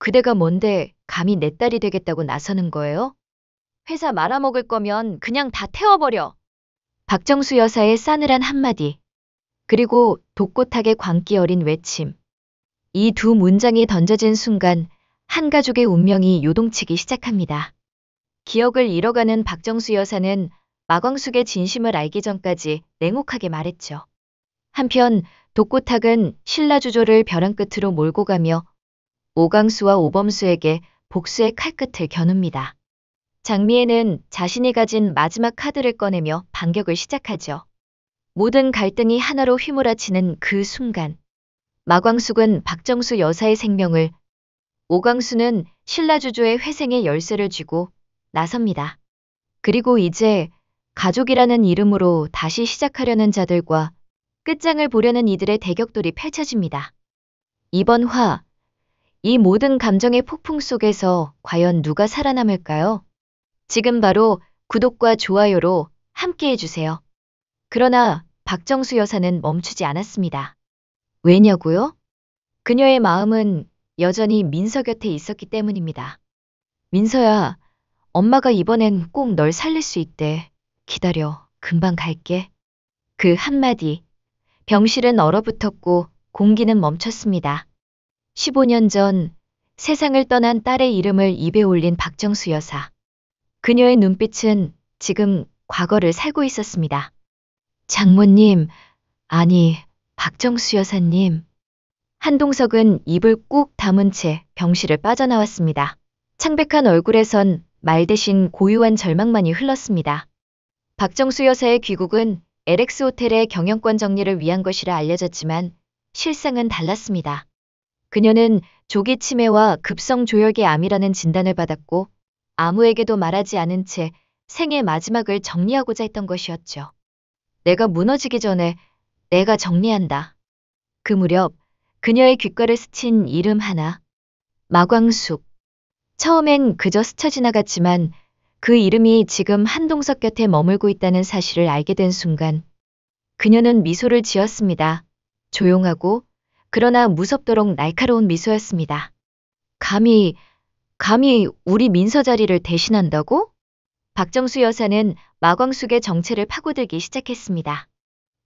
그대가 뭔데 감히 내 딸이 되겠다고 나서는 거예요? 회사 말아먹을 거면 그냥 다 태워버려. 박정수 여사의 싸늘한 한마디, 그리고 독고타게 광기 어린 외침. 이 두 문장이 던져진 순간 한 가족의 운명이 요동치기 시작합니다. 기억을 잃어가는 박정수 여사는 마광숙의 진심을 알기 전까지 냉혹하게 말했죠. 한편 독고탁은 신라주조를 벼랑 끝으로 몰고 가며 오강수와 오범수에게 복수의 칼끝을 겨눕니다. 장미애는 자신이 가진 마지막 카드를 꺼내며 반격을 시작하죠. 모든 갈등이 하나로 휘몰아치는 그 순간, 마광숙은 박정수 여사의 생명을, 오광수는 신라주조의 회생의 열쇠를 쥐고 나섭니다. 그리고 이제 가족이라는 이름으로 다시 시작하려는 자들과 끝장을 보려는 이들의 대격돌이 펼쳐집니다. 이번 화, 이 모든 감정의 폭풍 속에서 과연 누가 살아남을까요? 지금 바로 구독과 좋아요로 함께 해주세요. 그러나 박정수 여사는 멈추지 않았습니다. 왜냐고요? 그녀의 마음은 여전히 민서 곁에 있었기 때문입니다. 민서야, 엄마가 이번엔 꼭 널 살릴 수 있대. 기다려, 금방 갈게. 그 한마디, 병실은 얼어붙었고 공기는 멈췄습니다. 15년 전 세상을 떠난 딸의 이름을 입에 올린 박정수 여사. 그녀의 눈빛은 지금 과거를 살고 있었습니다. 장모님, 아니, 박정수 여사님. 한동석은 입을 꾹 다문 채 병실을 빠져나왔습니다. 창백한 얼굴에선 말 대신 고요한 절망만이 흘렀습니다. 박정수 여사의 귀국은 LX 호텔의 경영권 정리를 위한 것이라 알려졌지만 실상은 달랐습니다. 그녀는 조기 치매와 급성 조혈계 암이라는 진단을 받았고 아무에게도 말하지 않은 채 생의 마지막을 정리하고자 했던 것이었죠. 내가 무너지기 전에 내가 정리한다. 그 무렵 그녀의 귓가를 스친 이름 하나, 마광숙. 처음엔 그저 스쳐 지나갔지만 그 이름이 지금 한동석 곁에 머물고 있다는 사실을 알게 된 순간 그녀는 미소를 지었습니다. 조용하고 그러나 무섭도록 날카로운 미소였습니다. 감히 우리 민서 자리를 대신한다고? 박정수 여사는 마광숙의 정체를 파고들기 시작했습니다.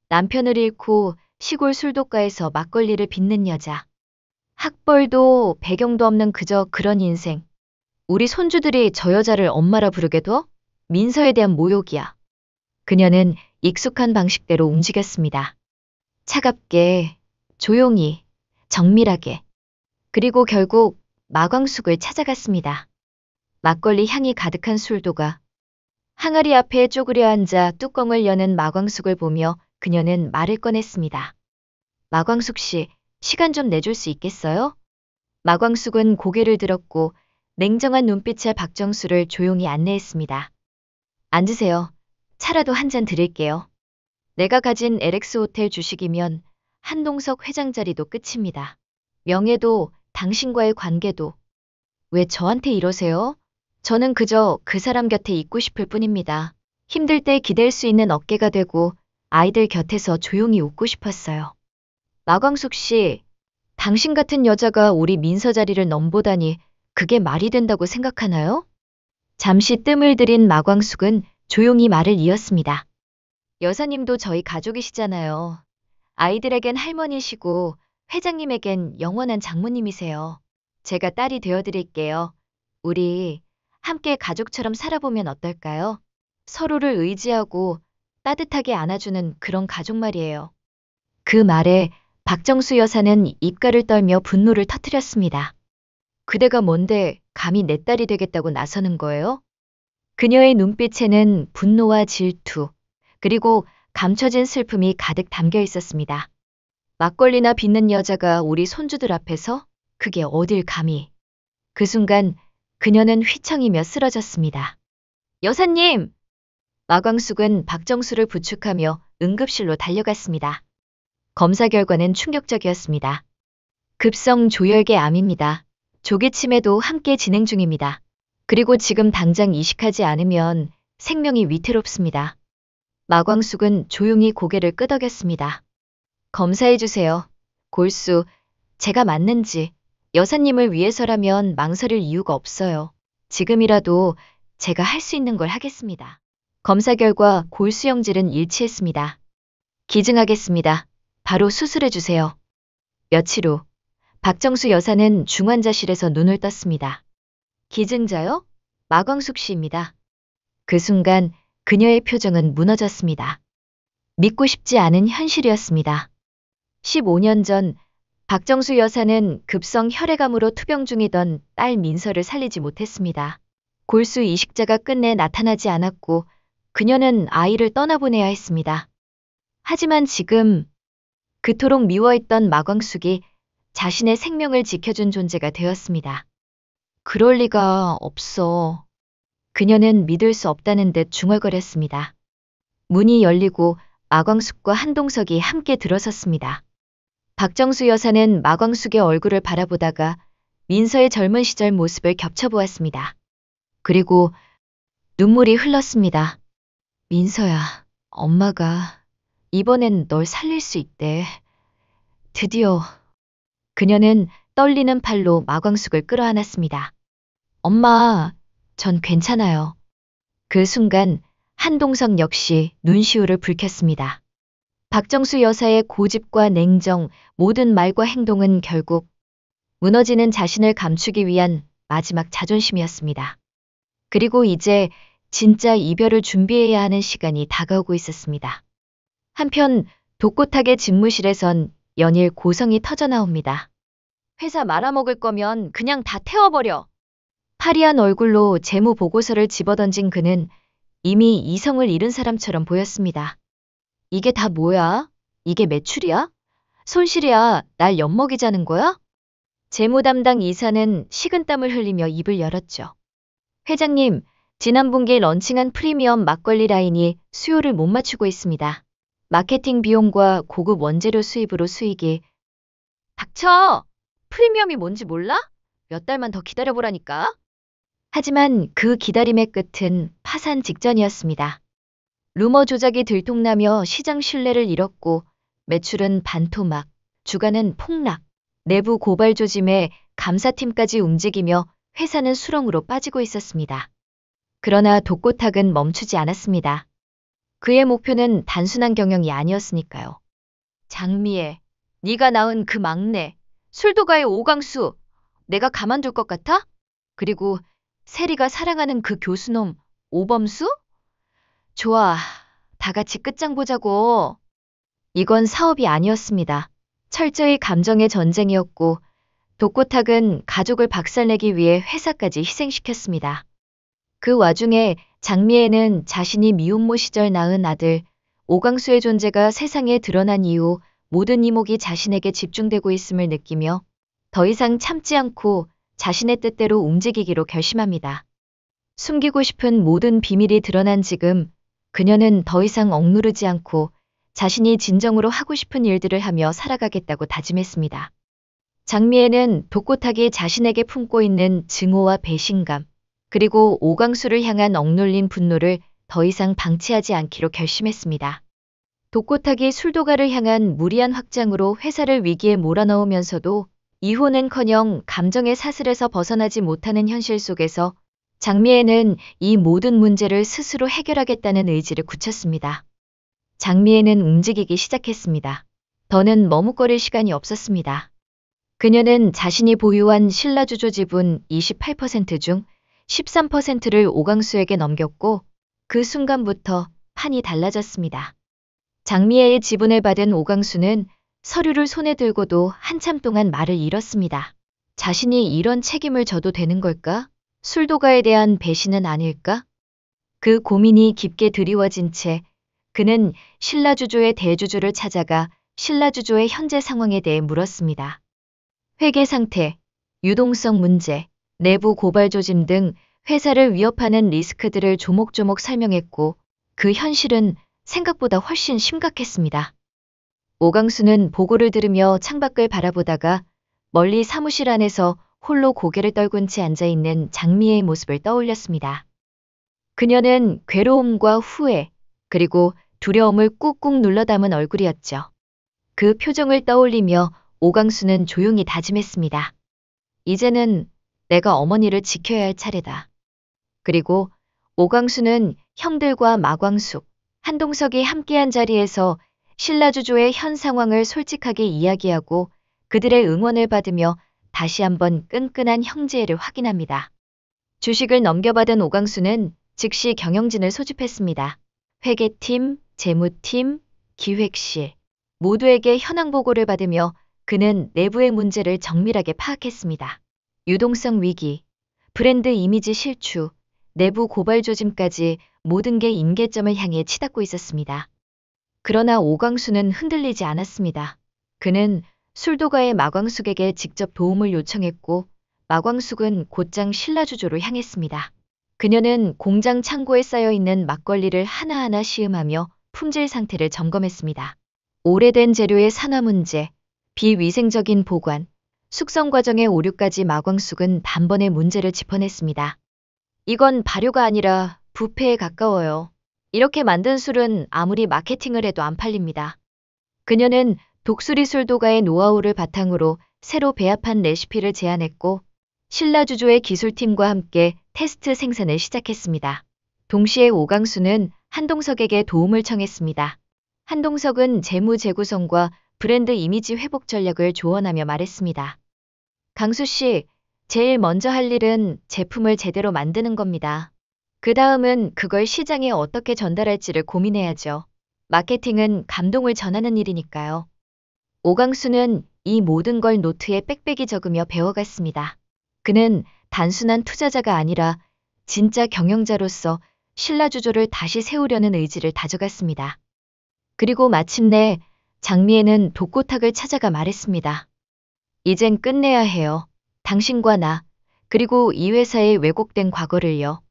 남편을 잃고 시골 술독가에서 막걸리를 빚는 여자. 학벌도 배경도 없는 그저 그런 인생. 우리 손주들이 저 여자를 엄마라 부르게 둬? 민서에 대한 모욕이야. 그녀는 익숙한 방식대로 움직였습니다. 차갑게, 조용히, 정밀하게. 그리고 결국 마광숙을 찾아갔습니다. 막걸리 향이 가득한 술도가. 항아리 앞에 쪼그려 앉아 뚜껑을 여는 마광숙을 보며 그녀는 말을 꺼냈습니다. 마광숙 씨, 시간 좀 내줄 수 있겠어요? 마광숙은 고개를 들었고 냉정한 눈빛의 박정수를 조용히 안내했습니다. 앉으세요. 차라도 한 잔 드릴게요. 내가 가진 LX 호텔 주식이면 한동석 회장 자리도 끝입니다. 명예도 당신과의 관계도. 왜 저한테 이러세요? 저는 그저 그 사람 곁에 있고 싶을 뿐입니다. 힘들 때 기댈 수 있는 어깨가 되고 아이들 곁에서 조용히 웃고 싶었어요. 마광숙 씨, 당신 같은 여자가 우리 민서 자리를 넘보다니 그게 말이 된다고 생각하나요? 잠시 뜸을 들인 마광숙은 조용히 말을 이었습니다. 여사님도 저희 가족이시잖아요. 아이들에겐 할머니시고 회장님에겐 영원한 장모님이세요. 제가 딸이 되어드릴게요. 우리 함께 가족처럼 살아보면 어떨까요? 서로를 의지하고 따뜻하게 안아주는 그런 가족 말이에요. 그 말에 박정수 여사는 입가를 떨며 분노를 터뜨렸습니다. 그대가 뭔데 감히 내 딸이 되겠다고 나서는 거예요? 그녀의 눈빛에는 분노와 질투, 그리고 감춰진 슬픔이 가득 담겨 있었습니다. 막걸리나 빚는 여자가 우리 손주들 앞에서? 그게 어딜 감히. 그 순간 그녀는 휘청이며 쓰러졌습니다. 여사님! 마광숙은 박정수를 부축하며 응급실로 달려갔습니다. 검사 결과는 충격적이었습니다. 급성 조혈계 암입니다. 조기 치매도 함께 진행 중입니다. 그리고 지금 당장 이식하지 않으면 생명이 위태롭습니다. 마광숙은 조용히 고개를 끄덕였습니다. 검사해주세요. 골수, 제가 맞는지 여사님을 위해서라면 망설일 이유가 없어요. 지금이라도 제가 할 수 있는 걸 하겠습니다. 검사 결과 골수영질은 일치했습니다. 기증하겠습니다. 바로 수술해 주세요. 며칠 후 박정수 여사는 중환자실에서 눈을 떴습니다. 기증자요? 마광숙 씨입니다. 그 순간 그녀의 표정은 무너졌습니다. 믿고 싶지 않은 현실이었습니다. 15년 전 박정수 여사는 급성 혈액암으로 투병 중이던 딸 민서를 살리지 못했습니다. 골수 이식자가 끝내 나타나지 않았고 그녀는 아이를 떠나보내야 했습니다. 하지만 지금 그토록 미워했던 마광숙이 자신의 생명을 지켜준 존재가 되었습니다. 그럴 리가 없어. 그녀는 믿을 수 없다는 듯 중얼거렸습니다. 문이 열리고 마광숙과 한동석이 함께 들어섰습니다. 박정수 여사는 마광숙의 얼굴을 바라보다가 민서의 젊은 시절 모습을 겹쳐보았습니다. 그리고 눈물이 흘렀습니다. 민서야, 엄마가 이번엔 널 살릴 수 있대. 드디어. 그녀는 떨리는 팔로 마광숙을 끌어안았습니다. 엄마, 전 괜찮아요. 그 순간 한동석 역시 눈시울을 붉혔습니다. 박정수 여사의 고집과 냉정, 모든 말과 행동은 결국 무너지는 자신을 감추기 위한 마지막 자존심이었습니다. 그리고 이제 진짜 이별을 준비해야 하는 시간이 다가오고 있었습니다. 한편 독고탁의 집무실에선 연일 고성이 터져나옵니다. 회사 말아먹을 거면 그냥 다 태워버려. 파리한 얼굴로 재무 보고서를 집어던진 그는 이미 이성을 잃은 사람처럼 보였습니다. 이게 다 뭐야? 이게 매출이야? 손실이야? 날 엿먹이자는 거야? 재무 담당 이사는 식은땀을 흘리며 입을 열었죠. 회장님, 지난 분기 런칭한 프리미엄 막걸리 라인이 수요를 못 맞추고 있습니다. 마케팅 비용과 고급 원재료 수입으로 수익이. 닥쳐! 프리미엄이 뭔지 몰라? 몇 달만 더 기다려보라니까. 하지만 그 기다림의 끝은 파산 직전이었습니다. 루머 조작이 들통나며 시장 신뢰를 잃었고 매출은 반토막, 주가는 폭락, 내부 고발 조짐에 감사팀까지 움직이며 회사는 수렁으로 빠지고 있었습니다. 그러나 독고탁은 멈추지 않았습니다. 그의 목표는 단순한 경영이 아니었으니까요. 장미애, 네가 낳은 그 막내, 술도가의 오광수, 내가 가만둘 것 같아? 그리고 세리가 사랑하는 그 교수놈, 오범수? 좋아, 다 같이 끝장 보자고. 이건 사업이 아니었습니다. 철저히 감정의 전쟁이었고 독고탁은 가족을 박살내기 위해 회사까지 희생시켰습니다. 그 와중에 장미애는 자신이 미혼모 시절 낳은 아들 오광수의 존재가 세상에 드러난 이후 모든 이목이 자신에게 집중되고 있음을 느끼며 더 이상 참지 않고 자신의 뜻대로 움직이기로 결심합니다. 숨기고 싶은 모든 비밀이 드러난 지금 그녀는 더 이상 억누르지 않고 자신이 진정으로 하고 싶은 일들을 하며 살아가겠다고 다짐했습니다. 장미애는 독고탁이 자신에게 품고 있는 증오와 배신감, 그리고 오광수를 향한 억눌린 분노를 더 이상 방치하지 않기로 결심했습니다. 독고탁이 술도가를 향한 무리한 확장으로 회사를 위기에 몰아넣으면서도 이혼은커녕 감정의 사슬에서 벗어나지 못하는 현실 속에서 장미애는 이 모든 문제를 스스로 해결하겠다는 의지를 굳혔습니다. 장미애는 움직이기 시작했습니다. 더는 머뭇거릴 시간이 없었습니다. 그녀는 자신이 보유한 신라주조 지분 28% 중 13%를 오광수에게 넘겼고 그 순간부터 판이 달라졌습니다. 장미애의 지분을 받은 오광수는 서류를 손에 들고도 한참 동안 말을 잃었습니다. 자신이 이런 책임을 져도 되는 걸까? 술도가에 대한 배신은 아닐까? 그 고민이 깊게 드리워진 채 그는 신라주조의 대주주를 찾아가 신라주조의 현재 상황에 대해 물었습니다. 회계 상태, 유동성 문제, 내부 고발 조짐 등 회사를 위협하는 리스크들을 조목조목 설명했고 그 현실은 생각보다 훨씬 심각했습니다. 오광수는 보고를 들으며 창밖을 바라보다가 멀리 사무실 안에서 홀로 고개를 떨군 채 앉아있는 장미애의 모습을 떠올렸습니다. 그녀는 괴로움과 후회, 그리고 두려움을 꾹꾹 눌러 담은 얼굴이었죠. 그 표정을 떠올리며 오광수는 조용히 다짐했습니다. 이제는 내가 어머니를 지켜야 할 차례다. 그리고 오광수는 형들과 마광숙, 한동석이 함께한 자리에서 신라주조의 현 상황을 솔직하게 이야기하고 그들의 응원을 받으며 다시 한번 끈끈한 형제애를 확인합니다. 주식을 넘겨받은 오광수는 즉시 경영진을 소집했습니다. 회계팀, 재무팀, 기획실 모두에게 현황 보고를 받으며 그는 내부의 문제를 정밀하게 파악했습니다. 유동성 위기, 브랜드 이미지 실추, 내부 고발 조짐까지 모든 게 임계점을 향해 치닫고 있었습니다. 그러나 오광수는 흔들리지 않았습니다. 그는 술도가의 마광숙에게 직접 도움을 요청했고 마광숙은 곧장 신라주조로 향했습니다. 그녀는 공장 창고에 쌓여있는 막걸리를 하나하나 시음하며 품질 상태를 점검했습니다. 오래된 재료의 산화 문제, 비위생적인 보관, 숙성 과정의 오류까지 마광숙은 단번에 문제를 짚어냈습니다. 이건 발효가 아니라 부패에 가까워요. 이렇게 만든 술은 아무리 마케팅을 해도 안 팔립니다. 그녀는 독수리 술도가의 노하우를 바탕으로 새로 배합한 레시피를 제안했고 신라주조의 기술팀과 함께 테스트 생산을 시작했습니다. 동시에 오광수는 한동석에게 도움을 청했습니다. 한동석은 재무 재구성과 브랜드 이미지 회복 전략을 조언하며 말했습니다. 강수 씨, 제일 먼저 할 일은 제품을 제대로 만드는 겁니다. 그 다음은 그걸 시장에 어떻게 전달할지를 고민해야죠. 마케팅은 감동을 전하는 일이니까요. 오광수는 이 모든 걸 노트에 빽빽이 적으며 배워갔습니다. 그는 단순한 투자자가 아니라 진짜 경영자로서 신라주조를 다시 세우려는 의지를 다져갔습니다. 그리고 마침내 장미애는 독고탁을 찾아가 말했습니다. 이젠 끝내야 해요. 당신과 나, 그리고 이 회사의 왜곡된 과거를요.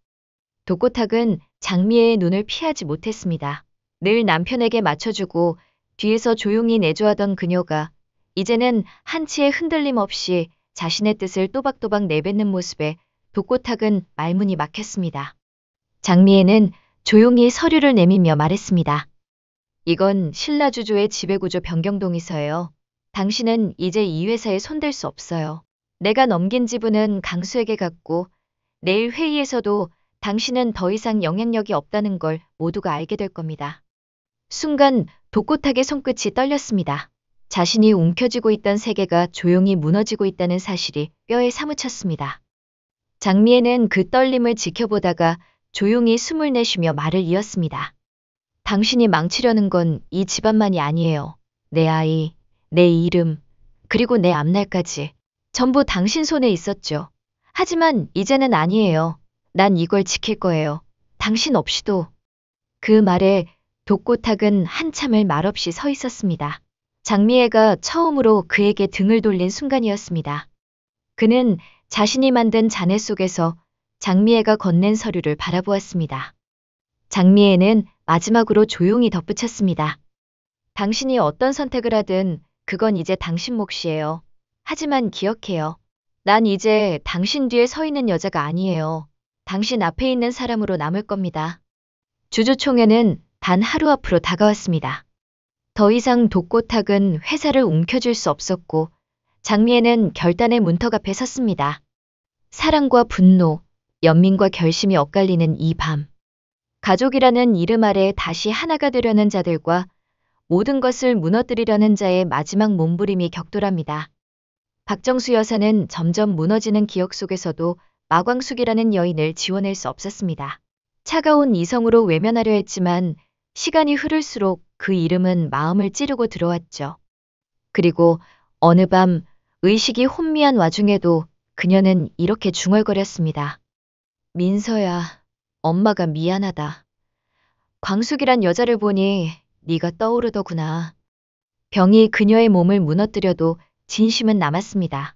독고탁은 장미애의 눈을 피하지 못했습니다. 늘 남편에게 맞춰주고 뒤에서 조용히 내조하던 그녀가 이제는 한치의 흔들림 없이 자신의 뜻을 또박또박 내뱉는 모습에 독고탁은 말문이 막혔습니다. 장미애는 조용히 서류를 내밀며 말했습니다. 이건 신라주조의 지배구조 변경 동의서예요. 당신은 이제 이 회사에 손댈 수 없어요. 내가 넘긴 지분은 강수에게 갔고 내일 회의에서도 당신은 더 이상 영향력이 없다는 걸 모두가 알게 될 겁니다. 순간 독고탁의 손끝이 떨렸습니다. 자신이 움켜쥐고 있던 세계가 조용히 무너지고 있다는 사실이 뼈에 사무쳤습니다. 장미애는 그 떨림을 지켜보다가 조용히 숨을 내쉬며 말을 이었습니다. 당신이 망치려는 건 이 집안만이 아니에요. 내 아이, 내 이름, 그리고 내 앞날까지. 전부 당신 손에 있었죠. 하지만 이제는 아니에요. 난 이걸 지킬 거예요. 당신 없이도. 그 말에 독고탁은 한참을 말없이 서 있었습니다. 장미애가 처음으로 그에게 등을 돌린 순간이었습니다. 그는 자신이 만든 잔해 속에서 장미애가 건넨 서류를 바라보았습니다. 장미애는 마지막으로 조용히 덧붙였습니다. 당신이 어떤 선택을 하든 그건 이제 당신 몫이에요. 하지만 기억해요. 난 이제 당신 뒤에 서 있는 여자가 아니에요. 당신 앞에 있는 사람으로 남을 겁니다. 주주총회는 단 하루 앞으로 다가왔습니다. 더 이상 독고탁은 회사를 움켜쥘 수 없었고 장미애는 결단의 문턱 앞에 섰습니다. 사랑과 분노, 연민과 결심이 엇갈리는 이 밤. 가족이라는 이름 아래 다시 하나가 되려는 자들과 모든 것을 무너뜨리려는 자의 마지막 몸부림이 격돌합니다. 박정수 여사는 점점 무너지는 기억 속에서도 마광숙이라는 여인을 지워낼 수 없었습니다. 차가운 이성으로 외면하려 했지만 시간이 흐를수록 그 이름은 마음을 찌르고 들어왔죠. 그리고 어느 밤 의식이 혼미한 와중에도 그녀는 이렇게 중얼거렸습니다. 민서야, 엄마가 미안하다. 광숙이란 여자를 보니 네가 떠오르더구나. 병이 그녀의 몸을 무너뜨려도 진심은 남았습니다.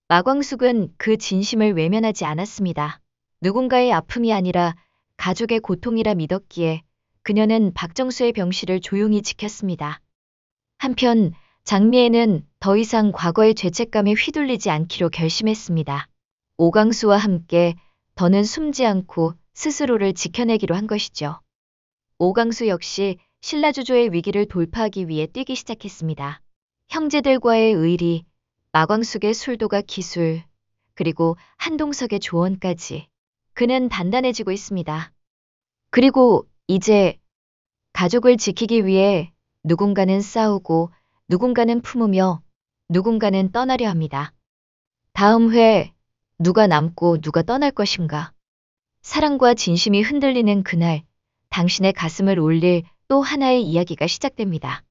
마광숙은 그 진심을 외면하지 않았습니다. 누군가의 아픔이 아니라 가족의 고통이라 믿었기에 그녀는 박정수의 병실을 조용히 지켰습니다. 한편 장미애는 더 이상 과거의 죄책감에 휘둘리지 않기로 결심했습니다. 오광수와 함께 더는 숨지 않고 스스로를 지켜내기로 한 것이죠. 오광수 역시 신라주조의 위기를 돌파하기 위해 뛰기 시작했습니다. 형제들과의 의리, 마광숙의 술도가 기술, 그리고 한동석의 조언까지. 그는 단단해지고 있습니다. 그리고 이제 가족을 지키기 위해 누군가는 싸우고 누군가는 품으며 누군가는 떠나려 합니다. 다음 회 누가 남고 누가 떠날 것인가? 사랑과 진심이 흔들리는 그날, 당신의 가슴을 울릴 또 하나의 이야기가 시작됩니다.